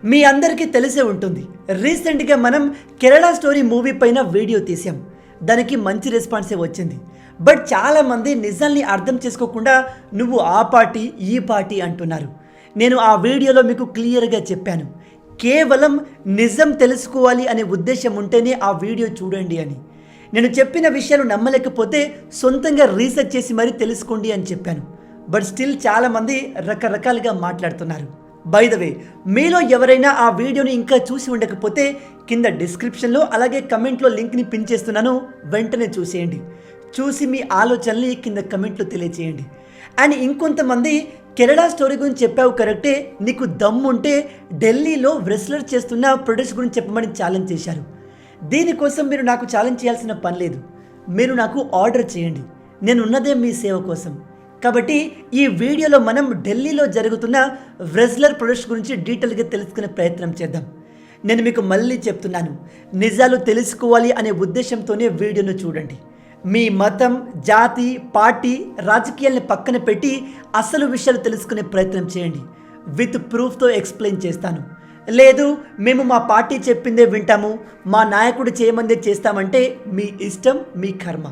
మీ అందరికీ తెలిసే ఉంటుంది, రీసెంట్గా మనం కేరళ స్టోరీ మూవీ పైన వీడియో తీసాం. దానికి మంచి రెస్పాన్సే వచ్చింది. బట్ చాలామంది నిజాల్ని అర్థం చేసుకోకుండా నువ్వు ఆ పార్టీ ఈ పార్టీ అంటున్నారు. నేను ఆ వీడియోలో మీకు క్లియర్గా చెప్పాను, కేవలం నిజం తెలుసుకోవాలి అనే ఉద్దేశం ఉంటేనే ఆ వీడియో చూడండి అని. నేను చెప్పిన విషయాలు నమ్మలేకపోతే సొంతంగా రీసెర్చ్ చేసి మరీ తెలుసుకోండి అని చెప్పాను. బట్ స్టిల్ చాలామంది రకరకాలుగా మాట్లాడుతున్నారు. బై ద వే, మీలో ఎవరైనా ఆ వీడియోని ఇంకా చూసి ఉండకపోతే కింద డిస్క్రిప్షన్లో అలాగే కమెంట్లో లింక్ని పిన్ చేస్తున్నాను, వెంటనే చూసేయండి. చూసి మీ ఆలోచనల్ని కింద కమెంట్లో తెలియచేయండి. అండ్ ఇంకొంతమంది కేరళ స్టోరీ గురించి చెప్పావు కరెక్టే, నీకు దమ్ముంటే ఢిల్లీలో రెస్లర్ చేస్తున్న ప్రొడక్ట్స్ గురించి చెప్పమని ఛాలెంజ్ చేశారు. దీనికోసం మీరు నాకు ఛాలెంజ్ చేయాల్సిన పని లేదు, మీరు నాకు ఆర్డర్ చేయండి. నేను ఉన్నదే మీ సేవ కోసం. కాబట్టి ఈ వీడియోలో మనం ఢిల్లీలో జరుగుతున్న రెస్లర్ ప్రొడక్ట్స్ గురించి డీటెయిల్గా తెలుసుకునే ప్రయత్నం చేద్దాం. నేను మీకు మళ్ళీ చెప్తున్నాను, నిజాలు తెలుసుకోవాలి అనే ఉద్దేశంతోనే వీడియోను చూడండి. మీ మతం, జాతి, పార్టీ, రాజకీయాల్ని పక్కన పెట్టి అసలు విషయాలు తెలుసుకునే ప్రయత్నం చేయండి. విత్ ప్రూఫ్తో ఎక్స్ప్లెయిన్ చేస్తాను. లేదు మేము మా పార్టీ చెప్పిందే వింటాము, మా నాయకుడు చేయమందే చేస్తామంటే మీ ఇష్టం, మీ కర్మ.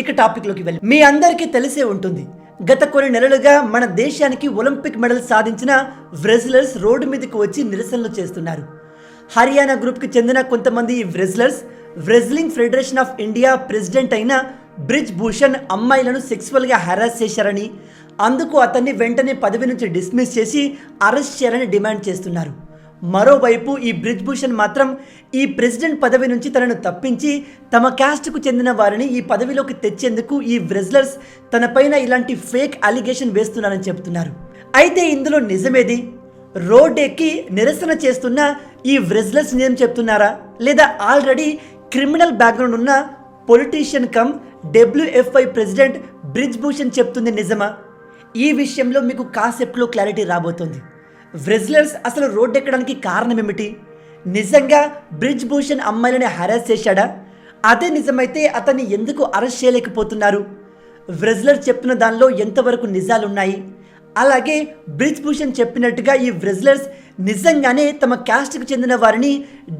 ఇక టాపిక్లోకి వెళ్ళి, మీ అందరికీ తెలిసే ఉంటుంది, గత కొన్ని నెలలుగా మన దేశానికి ఒలింపిక్ మెడల్ సాధించిన రెజ్లర్స్ రోడ్డు మీదకి వచ్చి నిరసనలు చేస్తున్నారు. హర్యానా గ్రూప్కి చెందిన కొంతమంది ఈ wrestlers wrestling Federation of India president అయిన బ్రిజ్ భూషణ్ అమ్మాయిలను సెక్సువల్గా హెరాస్ చేశారని, అందుకు అతన్ని వెంటనే పదవి నుంచి డిస్మిస్ చేసి అరెస్ట్ చేయాలని డిమాండ్ చేస్తున్నారు. మరోవైపు ఈ బ్రిజ్ భూషణ్ మాత్రం ఈ ప్రెసిడెంట్ పదవి నుంచి తనను తప్పించి తమ క్యాస్ట్కు చెందిన వారిని ఈ పదవిలోకి తెచ్చేందుకు ఈ రెజ్లర్స్ తనపైన ఇలాంటి ఫేక్ అలిగేషన్ వేస్తున్నారని చెప్తున్నారు. అయితే ఇందులో నిజమేది? రోడ్ ఎక్కి నిరసన చేస్తున్న ఈ రెజ్లర్స్ నిజం చెప్తున్నారా, లేదా ఆల్రెడీ క్రిమినల్ బ్యాక్గ్రౌండ్ ఉన్న politician come WFI president Brij Bhushan చెప్తుంది నిజమా? ఈ విషయంలో మీకు కాసేపులో క్లారిటీ రాబోతోంది. రెజ్లర్స్ అసలు రోడ్డు ఎక్కడానికి కారణం ఏమిటి? నిజంగా బ్రిజ్ భూషణ్ అమ్మాయిలని హెరాస్ చేశాడా? అదే నిజమైతే అతన్ని ఎందుకు అరెస్ట్ చేయలేకపోతున్నారు? రెజ్లర్ చెప్తున్న దానిలో ఎంతవరకు నిజాలున్నాయి? అలాగే బ్రిజ్ భూషణ్ చెప్పినట్టుగా ఈ రెజ్లర్స్ నిజంగానే తమ క్యాస్ట్కి చెందిన వారిని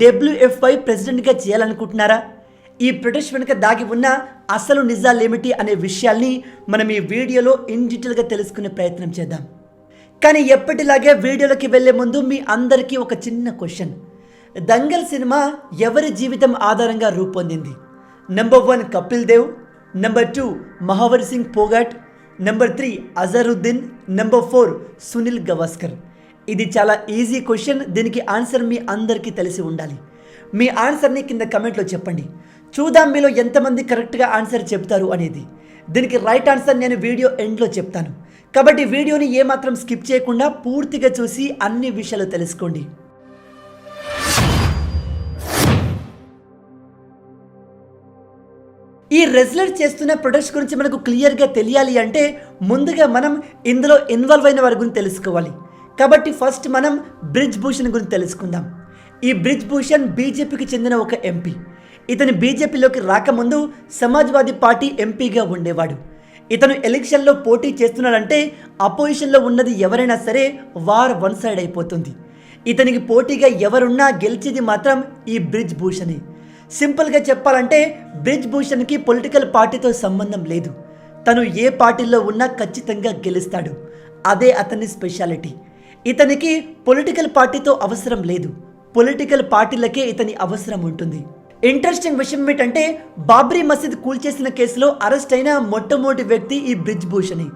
WFI ప్రెసిడెంట్గా చేయాలనుకుంటున్నారా? ఈ ప్రొటెస్ట్ వెనుక దాగి ఉన్న అసలు నిజాలేమిటి అనే విషయాల్ని మనం ఈ వీడియోలో ఇన్ డీటెయిల్గా తెలుసుకునే ప్రయత్నం చేద్దాం. కానీ ఎప్పటిలాగే వీడియోలోకి వెళ్లే ముందు మీ అందరికీ ఒక చిన్న క్వశ్చన్. దంగల్ సినిమా ఎవరి జీవితం ఆధారంగా రూపొందింది? Number 1 Kapil Dev, number 2 Mahavir Singh Phogat, number 3 Azharuddin, number 4 Sunil Gavaskar. ఇది చాలా ఈజీ క్వశ్చన్. దీనికి ఆన్సర్ మీ అందరికీ తెలిసి ఉండాలి. మీ ఆన్సర్ని కింద కమెంట్లో చెప్పండి. చూద్దాం మీలో ఎంతమంది కరెక్ట్గా ఆన్సర్ చెప్తారు అనేది. దీనికి రైట్ ఆన్సర్ నేను వీడియో ఎండ్లో చెప్తాను. కాబట్టి వీడియోని ఏమాత్రం స్కిప్ చేయకుండా పూర్తిగా చూసి అన్ని విషయాలు తెలుసుకోండి. ఈ రెజ్లర్ చేస్తున్న ప్రొడక్ట్స్ గురించి మనకు క్లియర్గా తెలియాలి అంటే ముందుగా మనం ఇందులో ఇన్వాల్వ్ అయిన వారి గురించి తెలుసుకోవాలి. కాబట్టి ఫస్ట్ మనం బ్రిజ్ భూషణ్ గురించి తెలుసుకుందాం. ఈ బ్రిజ్ భూషణ్ బీజేపీకి చెందిన ఒక ఎంపీ. ఇతను బీజేపీలోకి రాకముందు సమాజ్వాదీ పార్టీ ఎంపీగా ఉండేవాడు. ఇతను ఎలక్షన్లో పోటీ చేస్తున్నాడంటే అపోజిషన్లో ఉన్నది ఎవరైనా సరే వార్ వన్ సైడ్ అయిపోతుంది. ఇతనికి పోటీగా ఎవరున్నా గెలిచేది మాత్రం ఈ బ్రిజ్ భూషణే. సింపుల్గా చెప్పాలంటే బ్రిజ్ భూషణ్కి పొలిటికల్ పార్టీతో సంబంధం లేదు. తను ఏ పార్టీలో ఉన్నా ఖచ్చితంగా గెలుస్తాడు. అదే అతని స్పెషాలిటీ. ఇతనికి పొలిటికల్ పార్టీతో అవసరం లేదు, పొలిటికల్ పార్టీలకే ఇతని అవసరం ఉంటుంది. ఇంట్రెస్టింగ్ విషయం ఏమిటంటే బాబ్రీ మసీద్ కూల్చేసిన కేసులో అరెస్ట్ అయిన మొట్టమొదటి వ్యక్తి ఈ బ్రిజ్ భూషణే.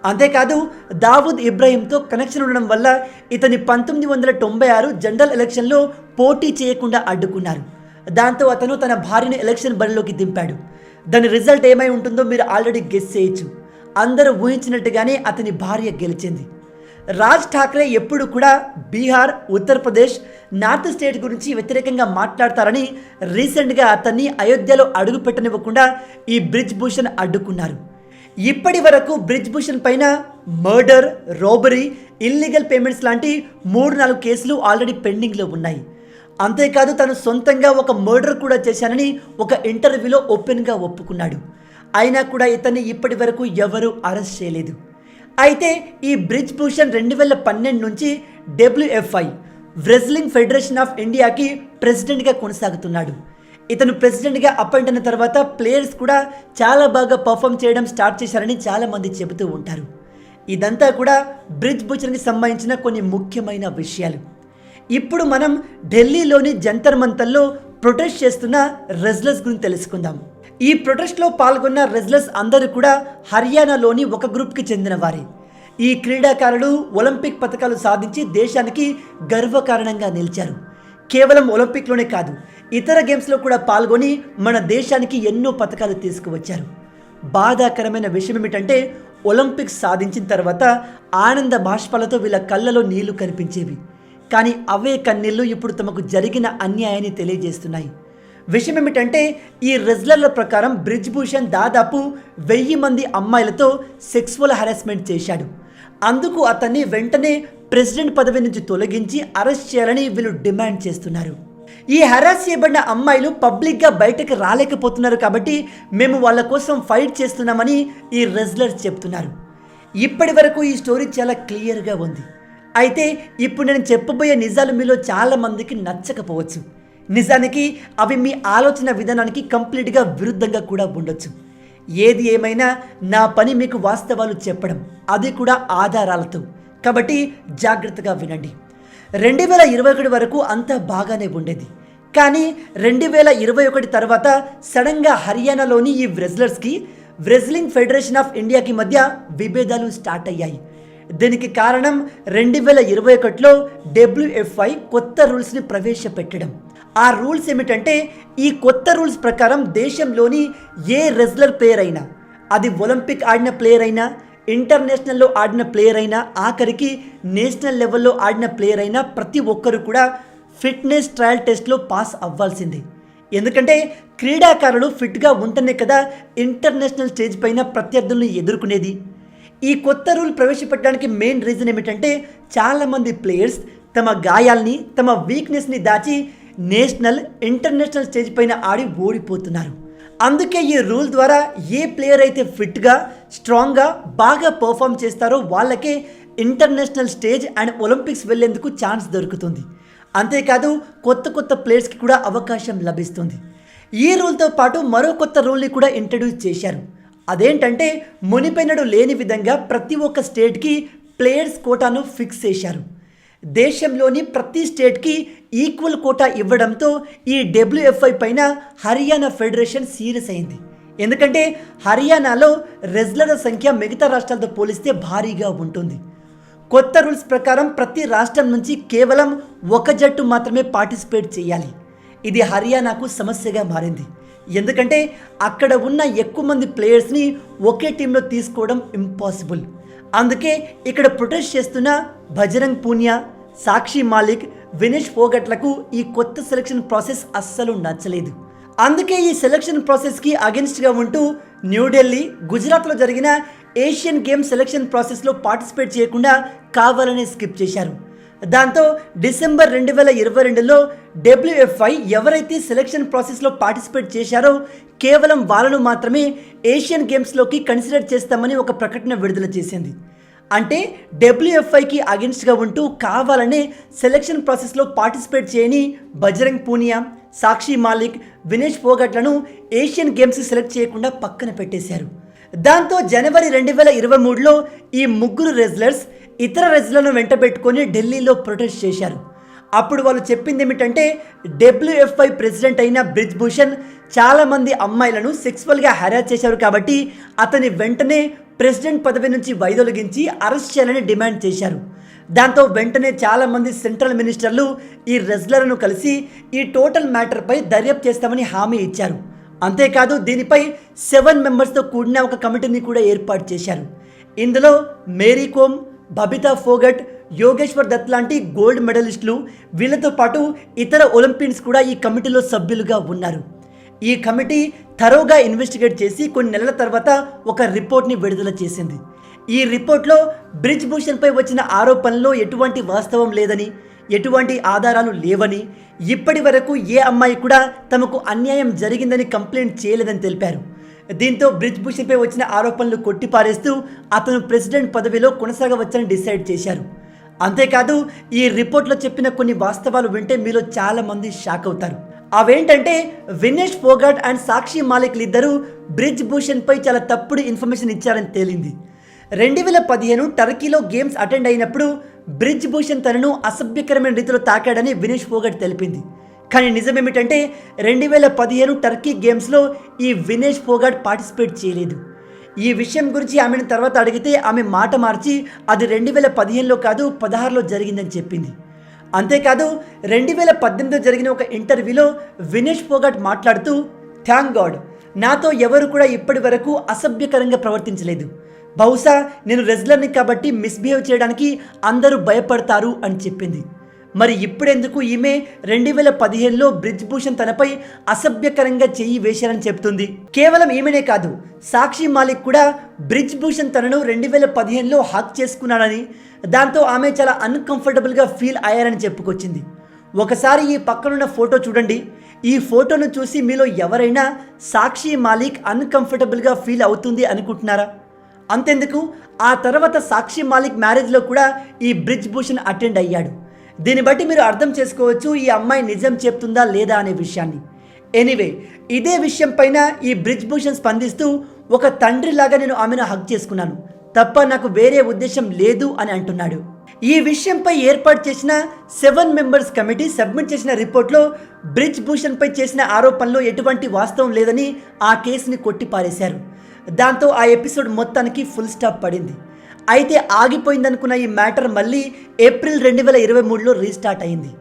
అంతేకాదు దావూద్ ఇబ్రాహీంతో కనెక్షన్ ఉండడం వల్ల ఇతని 1996 జనరల్ ఎలక్షన్లో పోటీ చేయకుండా అడ్డుకున్నారు. దాంతో అతను తన భార్యను ఎలక్షన్ బరిలోకి దింపాడు. దాని రిజల్ట్ ఏమై ఉంటుందో మీరు ఆల్రెడీ గెస్ చేయొచ్చు. అందరూ ఊహించినట్టుగానే అతని భార్య గెలిచింది. రాజ్ ఠాక్రే ఎప్పుడు కూడా బీహార్, ఉత్తరప్రదేశ్, నార్త్ స్టేట్ గురించి వ్యతిరేకంగా మాట్లాడతారని రీసెంట్గా అతన్ని అయోధ్యలో అడుగు పెట్టనివ్వకుండా ఈ బ్రిజ్ భూషణ్ అడ్డుకున్నారు. ఇప్పటి వరకు బ్రిజ్ భూషణ్ పైన మర్డర్, రాబరీ, ఇల్లీగల్ పేమెంట్స్ లాంటి 3-4 కేసులు ఆల్రెడీ పెండింగ్లో ఉన్నాయి. అంతేకాదు తను సొంతంగా ఒక మర్డర్ కూడా చేశానని ఒక ఇంటర్వ్యూలో ఓపెన్గా ఒప్పుకున్నాడు. అయినా కూడా ఇతన్ని ఇప్పటి వరకు ఎవరూ అరెస్ట్ చేయలేదు. అయితే ఈ బ్రిజ్ భూషణ్ 2012 నుంచి WFI రెజ్లింగ్ ఫెడరేషన్ ఆఫ్ ఇండియాకి ప్రెసిడెంట్గా కొనసాగుతున్నాడు. ఇతను ప్రెసిడెంట్గా అపాయింట్ అయిన తర్వాత ప్లేయర్స్ కూడా చాలా బాగా పర్ఫామ్ చేయడం స్టార్ట్ చేశారని చాలామంది చెబుతూ ఉంటారు. ఇదంతా కూడా బ్రిజ్ భూషణ్కి సంబంధించిన కొన్ని ముఖ్యమైన విషయాలు. ఇప్పుడు మనం ఢిల్లీలోని జంతర్ మంతర్లో ప్రొటెస్ట్ చేస్తున్న రెజ్లర్స్ గురించి తెలుసుకుందాం. ఈ ప్రొటెస్ట్లో పాల్గొన్న రెజ్లర్స్ అందరూ కూడా హర్యానాలోని ఒక గ్రూప్కి చెందిన వారే. ఈ క్రీడాకారులు ఒలింపిక్ పథకాలు సాధించి దేశానికి గర్వకారణంగా నిలిచారు. కేవలం ఒలింపిక్లోనే కాదు, ఇతర గేమ్స్లో కూడా పాల్గొని మన దేశానికి ఎన్నో పథకాలు తీసుకువచ్చారు. బాధాకరమైన విషయం ఏమిటంటే ఒలింపిక్స్ సాధించిన తర్వాత ఆనంద బాష్పాలతో వీళ్ళ కళ్ళలో నీళ్లు కనిపించేవి. కానీ అవే కన్నీళ్లు ఇప్పుడు తమకు జరిగిన అన్యాయాన్ని తెలియజేస్తున్నాయి. విషయం ఏమిటంటే ఈ రెజ్లర్ల ప్రకారం బ్రిజ్ భూషణ్ దాదాపు 1000 మంది అమ్మాయిలతో సెక్సువల్ హరాస్మెంట్ చేశాడు. అందుకు అతన్ని వెంటనే ప్రెసిడెంట్ పదవి నుంచి తొలగించి అరెస్ట్ చేయాలని వీళ్ళు డిమాండ్ చేస్తున్నారు. ఈ హరాస్ చేయబడిన అమ్మాయిలు పబ్లిక్గా బయటకు రాలేకపోతున్నారు కాబట్టి మేము వాళ్ళ కోసం ఫైట్ చేస్తున్నామని ఈ రెజ్లర్స్ చెప్తున్నారు. ఇప్పటి వరకు ఈ స్టోరీ చాలా క్లియర్గా ఉంది. అయితే ఇప్పుడు నేను చెప్పబోయే నిజాలు మీలో చాలా మందికి నచ్చకపోవచ్చు. నిజానికి అవి మీ ఆలోచన విధానానికి కంప్లీట్గా విరుద్ధంగా కూడా ఉండొచ్చు. ఏది ఏమైనా నా పని మీకు వాస్తవాలు చెప్పడం, అది కూడా ఆధారాలతో. కాబట్టి జాగ్రత్తగా వినండి. 2021 వరకు అంతా బాగానే ఉండేది. కానీ 2021 తర్వాత సడన్గా హర్యానాలోని ఈ రెజ్లర్స్కి రెజ్లింగ్ ఫెడరేషన్ ఆఫ్ ఇండియాకి మధ్య విభేదాలు స్టార్ట్ అయ్యాయి. దీనికి కారణం 2021లో WFI కొత్త రూల్స్ని ప్రవేశపెట్టడం. ఆ రూల్స్ ఏమిటంటే ఈ కొత్త రూల్స్ ప్రకారం దేశంలోని ఏ రెజ్లర్ ప్లేయర్ అయినా, అది ఒలింపిక్ ఆడిన ప్లేయర్ అయినా, ఇంటర్నేషనల్లో ఆడిన ప్లేయర్ అయినా, ఆఖరికి నేషనల్ లెవెల్లో ఆడిన ప్లేయర్ అయినా ప్రతి ఒక్కరు కూడా ఫిట్నెస్ ట్రయల్ టెస్ట్లో పాస్ అవ్వాల్సిందే. ఎందుకంటే క్రీడాకారులు ఫిట్గా ఉంటేనే కదా ఇంటర్నేషనల్ స్టేజ్ పైన ప్రత్యర్థులను ఎదుర్కొనేది. ఈ కొత్త రూల్ ప్రవేశపెట్టడానికి మెయిన్ రీజన్ ఏమిటంటే చాలామంది ప్లేయర్స్ తమ గాయాల్ని, తమ వీక్నెస్ని దాచి నేషనల్, ఇంటర్నేషనల్ స్టేజ్ పైన ఆడి ఓడిపోతున్నారు. అందుకే ఈ రూల్ ద్వారా ఏ ప్లేయర్ అయితే ఫిట్గా, స్ట్రాంగ్గా, బాగా పర్ఫామ్ చేస్తారో వాళ్ళకే ఇంటర్నేషనల్ స్టేజ్ అండ్ ఒలింపిక్స్ వెళ్ళేందుకు ఛాన్స్ దొరుకుతుంది. అంతేకాదు కొత్త ప్లేయర్స్కి కూడా అవకాశం లభిస్తుంది. ఈ రూల్తో పాటు మరో కొత్త రూల్ని కూడా ఇంట్రడ్యూస్ చేశారు. అదేంటంటే మునిపెన్నడు లేని విధంగా ప్రతి ఒక్క స్టేట్కి ప్లేయర్స్ కోటాను ఫిక్స్ చేశారు. దేశంలోని ప్రతి స్టేట్కి ఈక్వల్ కోటా ఇవ్వడంతో ఈ WFI పైన హర్యానా ఫెడరేషన్ సీరియస్ అయింది. ఎందుకంటే హర్యానాలో రెజ్లర్ల సంఖ్య మిగతా రాష్ట్రాలతో పోలిస్తే భారీగా ఉంటుంది. కొత్త రూల్స్ ప్రకారం ప్రతి రాష్ట్రం నుంచి కేవలం ఒక జట్టు మాత్రమే పార్టిసిపేట్ చేయాలి. ఇది హర్యానాకు సమస్యగా మారింది. ఎందుకంటే అక్కడ ఉన్న ఎక్కువ మంది ప్లేయర్స్ని ఒకే టీంలో తీసుకోవడం ఇంపాసిబుల్. అందుకే ఇక్కడ ప్రొటెస్ట్ చేస్తున్న బజరంగ్ పూనియా, సాక్షి మాలిక్, వినేష్ ఫోగట్లకు ఈ కొత్త సెలక్షన్ ప్రాసెస్ అస్సలు నచ్చలేదు. అందుకే ఈ సెలక్షన్ ప్రాసెస్కి అగెన్స్ట్గా ఉంటూ న్యూఢిల్లీ, గుజరాత్లో జరిగిన ఏషియన్ గేమ్స్ సెలక్షన్ ప్రాసెస్లో పార్టిసిపేట్ చేయకుండా కావాలనే స్కిప్ చేశారు. దాంతో డిసెంబర్ 2022లో WFI ఎవరైతే సెలక్షన్ ప్రాసెస్లో పార్టిసిపేట్ చేశారో కేవలం వాళ్ళను మాత్రమే ఏషియన్ గేమ్స్లోకి కన్సిడర్ చేస్తామని ఒక ప్రకటన విడుదల చేసింది. అంటే WFIకి అగెన్స్ట్గా ఉంటూ కావాలనే సెలక్షన్ ప్రాసెస్లో పార్టిసిపేట్ చేయని బజరంగ్ పూనియా, సాక్షి మాలిక్, వినేష్ ఫోగట్లను ఏషియన్ గేమ్స్కి సెలెక్ట్ చేయకుండా పక్కన పెట్టేశారు. దాంతో జనవరి 2023లో ఈ ముగ్గురు రెజ్లర్స్ ఇతర రెజ్లర్లను వెంటబెట్టుకొని ఢిల్లీలో ప్రొటెస్ట్ చేశారు. అప్పుడు వాళ్ళు చెప్పింది ఏమిటంటే WFI ప్రెసిడెంట్ అయిన బ్రిజ్ భూషణ్ చాలామంది అమ్మాయిలను సెక్సువల్గా హెరాస్ చేశారు కాబట్టి అతని వెంటనే ప్రెసిడెంట్ పదవి నుంచి వైదొలగించి అరెస్ట్ చేయాలని డిమాండ్ చేశారు. దాంతో వెంటనే చాలామంది సెంట్రల్ మినిస్టర్లు ఈ రెజ్లర్లను కలిసి ఈ టోటల్ మ్యాటర్పై దర్యాప్తు చేస్తామని హామీ ఇచ్చారు. అంతేకాదు దీనిపై 7 మెంబర్స్తో కూడిన ఒక కమిటీని కూడా ఏర్పాటు చేశారు. ఇందులో మేరీ కోమ్, బబితా ఫోగట్, యోగేశ్వర్ దత్ లాంటి గోల్డ్ మెడలిస్టులు, వీళ్ళతో పాటు ఇతర ఒలింపియన్స్ కూడా ఈ కమిటీలో సభ్యులుగా ఉన్నారు. ఈ కమిటీ థరోగా ఇన్వెస్టిగేట్ చేసి కొన్ని నెలల తర్వాత ఒక రిపోర్ట్ని విడుదల చేసింది. ఈ రిపోర్ట్లో బ్రిజ్ భూషణ్పై వచ్చిన ఆరోపణల్లో ఎటువంటి వాస్తవం లేదని, ఎటువంటి ఆధారాలు లేవని, ఇప్పటి వరకు ఏ అమ్మాయి కూడా తమకు అన్యాయం జరిగిందని కంప్లైంట్ చేయలేదని తెలిపారు. దీంతో బ్రిజ్ భూషణ్పై వచ్చిన ఆరోపణలు కొట్టిపారేస్తూ అతను ప్రెసిడెంట్ పదవిలో కొనసాగవచ్చని డిసైడ్ చేశారు. అంతేకాదు ఈ రిపోర్ట్లో చెప్పిన కొన్ని వాస్తవాలు వింటే మీలో చాలా మంది షాక్ అవుతారు. అవేంటంటే వినేష్ ఫోగాట్ అండ్ సాక్షి మాలిక్ ఇద్దరు బ్రిజ్ భూషణ్ పై చాలా తప్పుడు ఇన్ఫర్మేషన్ ఇచ్చారని తేలింది. 2015 టర్కీలో గేమ్స్ అటెండ్ అయినప్పుడు బ్రిజ్ భూషణ్ తనను అసభ్యకరమైన రీతిలో తాకాడని వినేష్ ఫోగాట్ తెలిపింది. కానీ నిజమేమిటంటే 2015 టర్కీ గేమ్స్లో ఈ వినేష్ ఫోగాట్ పార్టిసిపేట్ చేయలేదు. ఈ విషయం గురించి ఆమెను తర్వాత అడిగితే ఆమె మాట మార్చి అది 2015లో కాదు 16లో జరిగిందని చెప్పింది. అంతేకాదు 2018లో జరిగిన ఒక ఇంటర్వ్యూలో వినేష్ ఫోగాట్ మాట్లాడుతూ, థ్యాంక్ గాడ్, నాతో ఎవరు కూడా ఇప్పటి వరకు అసభ్యకరంగా ప్రవర్తించలేదు. బహుశా నేను రెజ్లర్ని కాబట్టి మిస్బిహేవ్ చేయడానికి అందరూ భయపడతారు అని చెప్పింది. మరి ఇప్పుడెందుకు ఈమె 2015లో బ్రిజ్ భూషణ్ తనపై అసభ్యకరంగా చెయ్యి వేశారని చెప్తుంది? కేవలం ఈమెనే కాదు, సాక్షి మాలిక్ కూడా బ్రిజ్ భూషణ్ తనను 2015లో హక్ చేసుకున్నాడని, దాంతో ఆమె చాలా అన్కంఫర్టబుల్గా ఫీల్ అయ్యారని చెప్పుకొచ్చింది. ఒకసారి ఈ పక్కనున్న ఫోటో చూడండి. ఈ ఫోటోను చూసి మీలో ఎవరైనా సాక్షి మాలిక్ అన్కంఫర్టబుల్గా ఫీల్ అవుతుంది అనుకుంటున్నారా? అంతెందుకు, ఆ తర్వాత సాక్షి మాలిక్ మ్యారేజ్లో కూడా ఈ బ్రిజ్ భూషణ్ అటెండ్ అయ్యాడు. దీన్ని బట్టి మీరు అర్థం చేసుకోవచ్చు ఈ అమ్మాయి నిజం చెప్తుందా లేదా అనే విషయాన్ని. ఎనీవే, ఇదే విషయం పైన ఈ బ్రిజ్ భూషణ్ స్పందిస్తూ, ఒక తండ్రిలాగా నేను ఆమెను హక్ చేసుకున్నాను తప్ప నాకు వేరే ఉద్దేశం లేదు అని అంటున్నాడు. ఈ విషయంపై ఏర్పాటు చేసిన 7 మెంబర్స్ కమిటీ సబ్మిట్ చేసిన రిపోర్ట్లో బ్రిజ్ భూషణ్ పై చేసిన ఆరోపణలో ఎటువంటి వాస్తవం లేదని ఆ కేసుని కొట్టిపారేశారు. దాంతో ఆ ఎపిసోడ్ మొత్తానికి ఫుల్ స్టాప్ పడింది. అయితే ఆగిపోయిందనుకున్న ఈ మ్యాటర్ మళ్ళీ ఏప్రిల్ 2023లో రీస్టార్ట్ అయింది.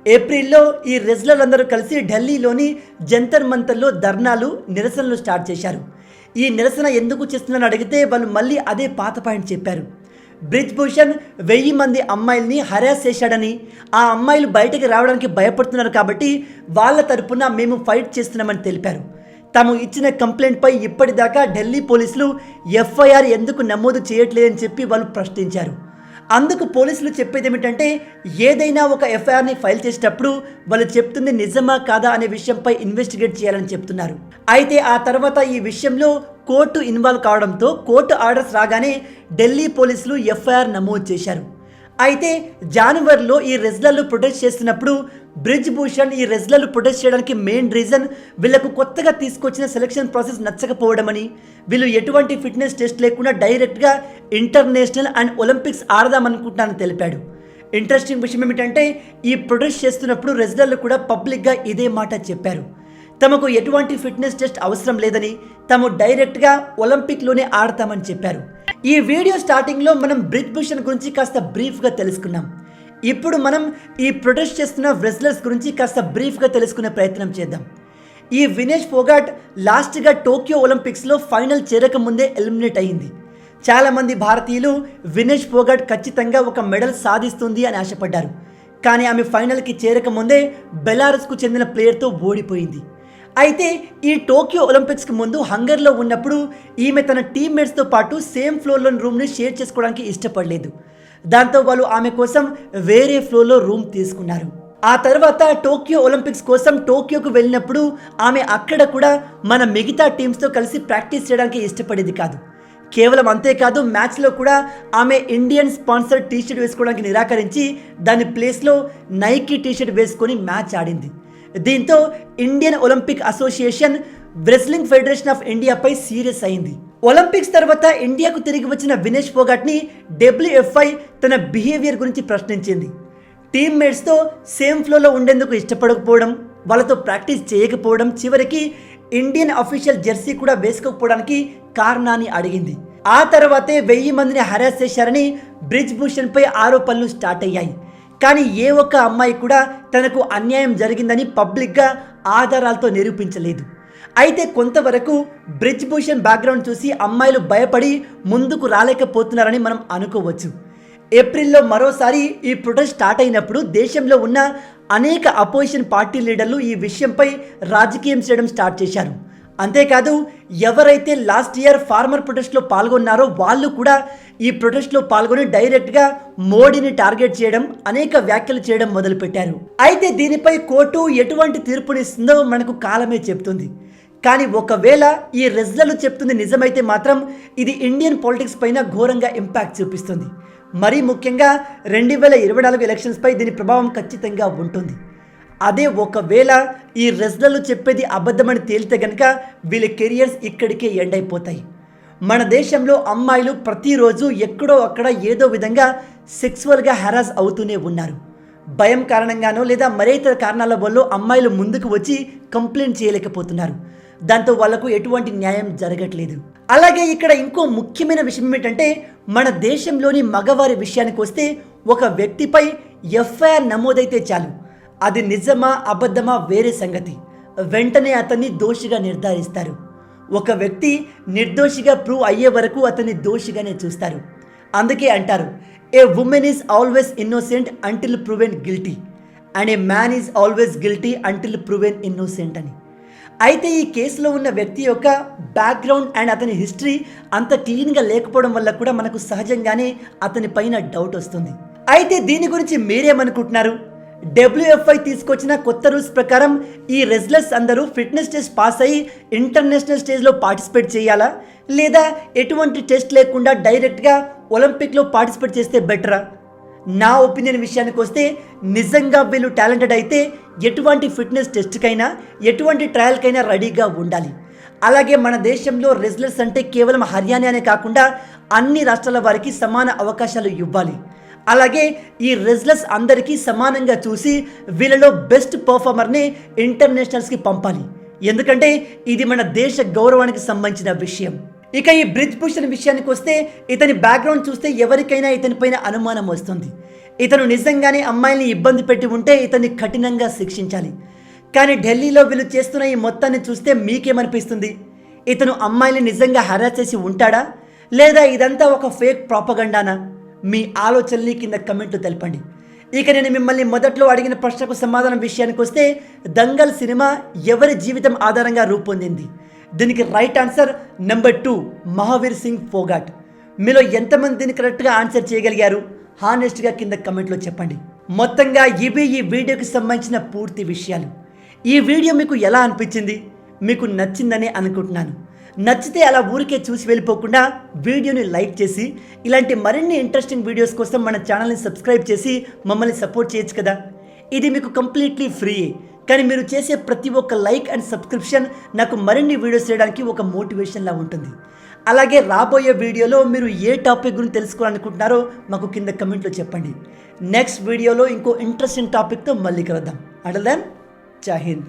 ఏప్రిల్లో ఈ రెజ్లర్లందరూ కలిసి ఢిల్లీలోని జంతర్ మంతర్లో ధర్నాలు, నిరసనలు స్టార్ట్ చేశారు. ఈ నిరసన ఎందుకు చేస్తున్నారని అడిగితే వాళ్ళు మళ్ళీ అదే పాత పాయింట్ చెప్పారు. బ్రిజ్ భూషణ్ 1000 మంది అమ్మాయిల్ని హరాస్ చేశాడని, ఆ అమ్మాయిలు బయటకు రావడానికి భయపడుతున్నారు కాబట్టి వాళ్ళ తరపున మేము ఫైట్ చేస్తున్నామని తెలిపారు. తాము ఇచ్చిన కంప్లైంట్పై ఇప్పటిదాకా ఢిల్లీ పోలీసులు ఎఫ్ఐఆర్ ఎందుకు నమోదు చేయట్లేదని చెప్పి వాళ్ళు ప్రశ్నించారు. అందుకు పోలీసులు చెప్పేది ఏమిటంటే, ఏదైనా ఒక ఎఫ్ఐఆర్ని ఫైల్ చేసేటప్పుడు వాళ్ళు చెప్తుంది నిజమా కాదా అనే విషయంపై ఇన్వెస్టిగేట్ చేయాలని చెప్తున్నారు. అయితే ఆ తర్వాత ఈ విషయంలో కోర్టు ఇన్వాల్వ్ కావడంతో కోర్టు ఆర్డర్స్ రాగానే ఢిల్లీ పోలీసులు ఎఫ్ఐఆర్ నమోదు చేశారు. అయితే జనవరిలో ఈ రెజ్లర్లు ప్రొటెస్ట్ చేస్తున్నప్పుడు బ్రిజ్ భూషణ్ ఈ రెజ్లర్లు ప్రొటెస్ట్ చేయడానికి మెయిన్ రీజన్ వీళ్లకు కొత్తగా తీసుకొచ్చిన సెలక్షన్ ప్రాసెస్ నచ్చకపోవడమని, వీళ్ళు ఎటువంటి ఫిట్నెస్ టెస్ట్ లేకుండా డైరెక్ట్గా ఇంటర్నేషనల్ అండ్ ఒలింపిక్స్ ఆడదామనుకుంటున్నానని తెలిపాడు. ఇంట్రెస్టింగ్ విషయం ఏమిటంటే, ఈ ప్రొటెస్ట్ చేస్తున్నప్పుడు రెజ్లర్లు కూడా పబ్లిక్గా ఇదే మాట చెప్పారు. తమకు ఎటువంటి ఫిట్నెస్ టెస్ట్ అవసరం లేదని, తాము డైరెక్ట్గా ఒలింపిక్లోనే ఆడతామని చెప్పారు. ఈ వీడియో స్టార్టింగ్లో మనం బ్రిజ్ భూషణ్ గురించి కాస్త బ్రీఫ్గా తెలుసుకున్నాం. ఇప్పుడు మనం ఈ ప్రొటెస్ట్ చేస్తున్న రెజ్లర్స్ గురించి కాస్త బ్రీఫ్గా తెలుసుకునే ప్రయత్నం చేద్దాం. ఈ వినేష్ ఫోగాట్ లాస్ట్గా టోక్యో ఒలింపిక్స్లో ఫైనల్ చేరక ముందే ఎలిమినేట్ అయ్యింది. చాలామంది భారతీయులు వినేష్ ఫోగాట్ ఖచ్చితంగా ఒక మెడల్ సాధిస్తుంది అని ఆశపడ్డారు. కానీ ఆమె ఫైనల్కి చేరకముందే బెలారస్కు చెందిన ప్లేయర్తో ఓడిపోయింది. అయితే ఈ టోక్యో ఒలింపిక్స్కి ముందు హంగర్లో ఉన్నప్పుడు ఈమె తన టీమ్మేట్స్తో పాటు సేమ్ ఫ్లోర్లోని రూమ్ని షేర్ చేసుకోవడానికి ఇష్టపడలేదు. దాంతో వాళ్ళు ఆమె కోసం వేరే ఫ్లోర్లో రూమ్ తీసుకున్నారు. ఆ తర్వాత టోక్యో ఒలింపిక్స్ కోసం టోక్యోకు వెళ్ళినప్పుడు ఆమె అక్కడ కూడా మన మిగతా టీమ్స్తో కలిసి ప్రాక్టీస్ చేయడానికి ఇష్టపడేది కాదు. కేవలం అంతేకాదు, మ్యాచ్లో కూడా ఆమె ఇండియన్ స్పాన్సర్ టీషర్ట్ వేసుకోవడానికి నిరాకరించి దాని ప్లేస్లో నైకీ టీషర్ట్ వేసుకొని మ్యాచ్ ఆడింది. దీంతో Indian Olympic Association Wrestling Federation of ఇండియాపై సీరియస్ అయింది. ఒలింపిక్స్ తర్వాత ఇండియాకు తిరిగి వచ్చిన వినేష్ ఫోగాట్ని WFI తన బిహేవియర్ గురించి ప్రశ్నించింది. టీమ్మేట్స్తో సేమ్ ఫ్లోర్లో ఉండేందుకు ఇష్టపడకపోవడం, వాళ్ళతో ప్రాక్టీస్ చేయకపోవడం, చివరికి ఇండియన్ అఫీషియల్ జెర్సీ కూడా వేసుకోకపోవడానికి కారణాన్ని అడిగింది. ఆ తర్వాతే 1000 మందిని హరాస్ చేశారని బ్రిజ్ భూషణ్పై ఆరోపణలు స్టార్ట్ అయ్యాయి. కానీ ఏ ఒక్క అమ్మాయి కూడా తనకు అన్యాయం జరిగిందని పబ్లిక్గా ఆధారాలతో నిరూపించలేదు. అయితే కొంతవరకు బ్రిజ్ భూషణ్ బ్యాక్గ్రౌండ్ చూసి అమ్మాయిలు భయపడి ముందుకు రాలేకపోతున్నారని మనం అనుకోవచ్చు. ఏప్రిల్లో మరోసారి ఈ ప్రొటెస్ట్ స్టార్ట్ అయినప్పుడు దేశంలో ఉన్న అనేక అపోజిషన్ పార్టీ లీడర్లు ఈ విషయంపై రాజకీయం చేయడం స్టార్ట్ చేశారు. అంతేకాదు, ఎవరైతే లాస్ట్ ఇయర్ ఫార్మర్ ప్రొటెస్ట్లో పాల్గొన్నారో వాళ్ళు కూడా ఈ ప్రొటెస్ట్లో పాల్గొని డైరెక్ట్గా మోడీని టార్గెట్ చేయడం, అనేక వ్యాఖ్యలు చేయడం మొదలుపెట్టారు. అయితే దీనిపై కోర్టు ఎటువంటి తీర్పునిస్తుందో మనకు కాలమే చెప్తుంది. కానీ ఒకవేళ ఈ రెజ్లర్లు చెప్తుంది నిజమైతే మాత్రం ఇది ఇండియన్ పాలిటిక్స్ పైన ఘోరంగా ఇంపాక్ట్ చూపిస్తుంది. మరీ ముఖ్యంగా 2024 ఎలక్షన్స్పై దీని ప్రభావం ఖచ్చితంగా ఉంటుంది. అదే ఒకవేళ ఈ రెజ్లర్లు చెప్పేది అబద్ధమని తేలితే గనక వీళ్ళ కెరియర్స్ ఇక్కడికే ఎండ్ అయిపోతాయి. మన దేశంలో అమ్మాయిలు ప్రతిరోజు ఎక్కడో అక్కడ ఏదో విధంగా సెక్సువల్గా హెరాస్ అవుతూనే ఉన్నారు. భయం కారణంగానో లేదా మరేతర కారణాల వల్ల అమ్మాయిలు ముందుకు వచ్చి కంప్లైంట్ చేయలేకపోతున్నారు. దాంతో వాళ్లకు ఎటువంటి న్యాయం జరగట్లేదు. అలాగే ఇక్కడ ఇంకో ముఖ్యమైన విషయం ఏంటంటే, మన దేశంలోని మగవారి విషయానికి వస్తే ఒక వ్యక్తిపై ఎఫ్ఐఆర్ నమోదైతే చాలు, అది నిజమా అబద్ధమా వేరే సంగతి, వెంటనే అతన్ని దోషిగా నిర్ధారిస్తారు. ఒక వ్యక్తి నిర్దోషిగా ప్రూవ్ అయ్యే వరకు అతన్ని దోషిగానే చూస్తారు. అందుకే అంటారు, a woman is always innocent until proven guilty and a man is always guilty until proven innocent అని. అయితే ఈ కేసులో ఉన్న వ్యక్తి యొక్క బ్యాక్గ్రౌండ్ అండ్ అతని హిస్టరీ అంత క్లీన్గా లేకపోవడం వల్ల కూడా మనకు సహజంగానే అతని పైన డౌట్ వస్తుంది. అయితే దీని గురించి మీరేమనుకుంటున్నారు? WFI తీసుకొచ్చిన కొత్త రూల్స్ ప్రకారం ఈ రెజ్లర్స్ అందరూ ఫిట్నెస్ టెస్ట్ పాస్ అయ్యి ఇంటర్నేషనల్ స్టేజ్లో పార్టిసిపేట్ చేయాలా, లేదా ఎటువంటి టెస్ట్ లేకుండా డైరెక్ట్గా ఒలింపిక్లో పార్టిసిపేట్ చేస్తే బెటరా? నా ఒపీనియన్ విషయానికి వస్తే నిజంగా వీళ్ళు టాలెంటెడ్ అయితే ఎటువంటి ఫిట్నెస్ టెస్ట్కైనా ఎటువంటి ట్రయల్కైనా రెడీగా ఉండాలి. అలాగే మన దేశంలో రెజ్లర్స్ అంటే కేవలం హర్యానానే కాకుండా అన్ని రాష్ట్రాల వారికి సమాన అవకాశాలు ఇవ్వాలి. అలాగే ఈ రెజ్లర్స్ అందరికీ సమానంగా చూసి వీళ్ళలో బెస్ట్ పర్ఫార్మర్ని ఇంటర్నేషనల్స్కి పంపాలి. ఎందుకంటే ఇది మన దేశ గౌరవానికి సంబంధించిన విషయం. ఇక ఈ బ్రిజ్ భూషణ్ విషయానికి వస్తే ఇతని బ్యాక్గ్రౌండ్ చూస్తే ఎవరికైనా ఇతని పైన అనుమానం వస్తుంది. ఇతను నిజంగానే అమ్మాయిల్ని ఇబ్బంది పెట్టి ఉంటే ఇతన్ని కఠినంగా శిక్షించాలి. కానీ ఢిల్లీలో వీళ్ళు చేస్తున్న ఈ మొత్తాన్ని చూస్తే మీకేమనిపిస్తుంది? ఇతను అమ్మాయిల్ని నిజంగా హెరాస్ చేసి ఉంటాడా, లేదా ఇదంతా ఒక ఫేక్ ప్రాపగండానా? మీ ఆలోచనల్ని కింద కమెంట్లు తెలపండి. ఇక నేను మిమ్మల్ని మొదట్లో అడిగిన ప్రశ్నకు సమాధానం విషయానికి వస్తే, దంగల్ సినిమా ఎవరి జీవితం ఆధారంగా రూపొందింది? దీనికి right answer number 2, Mahavir Singh Phogat. మీలో ఎంతమంది దీన్ని కరెక్ట్గా ఆన్సర్ చేయగలిగారు? హానెస్ట్గా కింద కమెంట్లో చెప్పండి. మొత్తంగా ఇవి ఈ వీడియోకి సంబంధించిన పూర్తి విషయాలు. ఈ వీడియో మీకు ఎలా అనిపించింది? మీకు నచ్చిందని అనుకుంటున్నాను. నచ్చితే అలా ఊరికే చూసి వెళ్ళిపోకుండా వీడియోని లైక్ చేసి ఇలాంటి మరిన్ని ఇంట్రెస్టింగ్ వీడియోస్ కోసం మన ఛానల్ని సబ్స్క్రైబ్ చేసి మమ్మల్ని సపోర్ట్ చేయొచ్చు కదా. ఇది మీకు కంప్లీట్లీ ఫ్రీ. కానీ మీరు చేసే ప్రతి ఒక్క లైక్ అండ్ సబ్స్క్రిప్షన్ నాకు మరిన్ని వీడియోస్ చేయడానికి ఒక మోటివేషన్లా ఉంటుంది. అలాగే రాబోయే వీడియోలో మీరు ఏ టాపిక్ గురించి తెలుసుకోవాలనుకుంటున్నారో మాకు కింద కమెంట్లో చెప్పండి. నెక్స్ట్ వీడియోలో ఇంకో ఇంట్రెస్టింగ్ టాపిక్తో మళ్ళీ కలుద్దాం. అంటిల్ దెన్, జై హింద్.